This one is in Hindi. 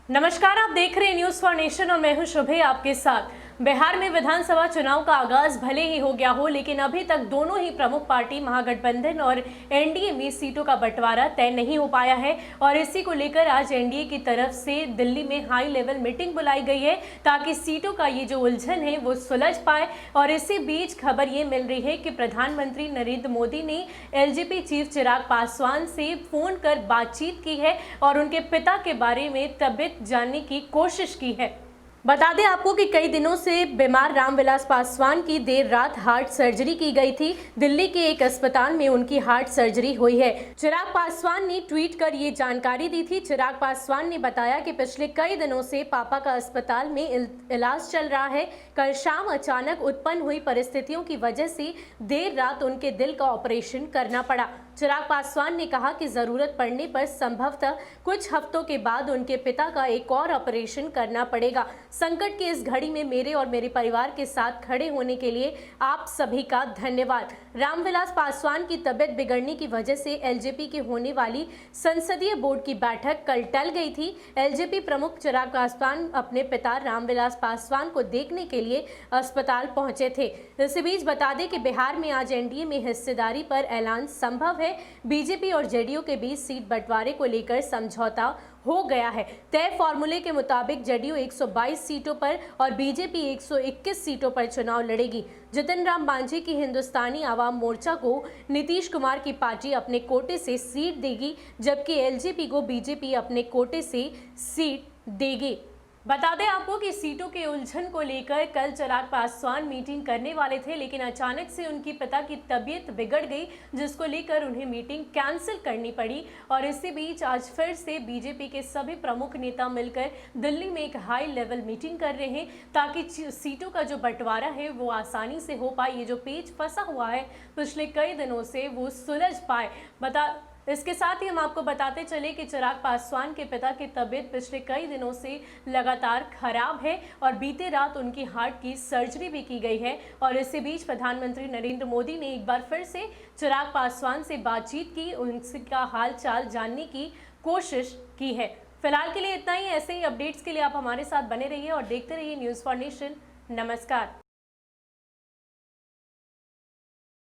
नमस्कार, आप देख रहे हैं न्यूज फॉर नेशन और मैं हूं शुभे आपके साथ। बिहार में विधानसभा चुनाव का आगाज भले ही हो गया हो, लेकिन अभी तक दोनों ही प्रमुख पार्टी महागठबंधन और एनडीए में सीटों का बंटवारा तय नहीं हो पाया है और इसी को लेकर आज एनडीए की तरफ से दिल्ली में हाई लेवल मीटिंग बुलाई गई है ताकि सीटों का ये जो उलझन है वो सुलझ पाए। और इसी बीच खबर ये मिल रही है कि प्रधानमंत्री नरेंद्र मोदी ने एलजेपी चीफ चिराग पासवान से फोन कर बातचीत की है और उनके पिता के बारे में तबीयत जानने की कोशिश की है। बता दें आपको कि कई दिनों से बीमार रामविलास पासवान की देर रात हार्ट सर्जरी की गई थी। दिल्ली के एक अस्पताल में उनकी हार्ट सर्जरी हुई है। चिराग पासवान ने ट्वीट कर ये जानकारी दी थी। चिराग पासवान ने बताया कि पिछले कई दिनों से पापा का अस्पताल में इलाज चल रहा है। कल शाम अचानक उत्पन्न हुई परिस्थितियों की वजह से देर रात उनके दिल का ऑपरेशन करना पड़ा। चिराग पासवान ने कहा कि जरूरत पड़ने पर संभवतः कुछ हफ्तों के बाद उनके पिता का एक और ऑपरेशन करना पड़ेगा। संकट की इस घड़ी में मेरे और मेरे परिवार के साथ खड़े होने के लिए आप सभी का धन्यवाद। रामविलास पासवान की तबीयत बिगड़ने की वजह से एलजेपी की होने वाली संसदीय बोर्ड की बैठक कल टल गई थी। एलजेपी प्रमुख चिराग पासवान अपने पिता रामविलास पासवान को देखने के लिए अस्पताल पहुंचे थे। इसी बीच बता दें कि बिहार में आज एनडीए में हिस्सेदारी पर ऐलान संभव है। बीजेपी और जेडीयू के बीच सीट बंटवारे को लेकर समझौता हो गया है। तय फॉर्मूले के मुताबिक जेडीयू 122 सीटों पर और बीजेपी 121 सीटों पर चुनाव लड़ेगी। जितन राम मांझी की हिंदुस्तानी आवाम मोर्चा को नीतीश कुमार की पार्टी अपने कोटे से सीट देगी, जबकि एलजेपी को बीजेपी अपने कोटे से सीट देगी। बता दें आपको कि सीटों के उलझन को लेकर कल चिराग पासवान मीटिंग करने वाले थे, लेकिन अचानक से उनकी पिता की तबीयत बिगड़ गई, जिसको लेकर उन्हें मीटिंग कैंसिल करनी पड़ी। और इसी बीच आज फिर से बीजेपी के सभी प्रमुख नेता मिलकर दिल्ली में एक हाई लेवल मीटिंग कर रहे हैं ताकि सीटों का जो बंटवारा है वो आसानी से हो पाए। ये जो पेच फंसा हुआ है पिछले कई दिनों से वो सुलझ पाए। इसके साथ ही हम आपको बताते चले कि चिराग पासवान के पिता की तबीयत पिछले कई दिनों से लगातार खराब है और बीते रात उनकी हार्ट की सर्जरी भी की गई है। और इसी बीच प्रधानमंत्री नरेंद्र मोदी ने एक बार फिर से चिराग पासवान से बातचीत की, उनका हाल चाल जानने की कोशिश की है। फिलहाल के लिए इतना ही। ऐसे ही अपडेट्स के लिए आप हमारे साथ बने रहिए और देखते रहिए न्यूज़ फॉर नेशन। नमस्कार।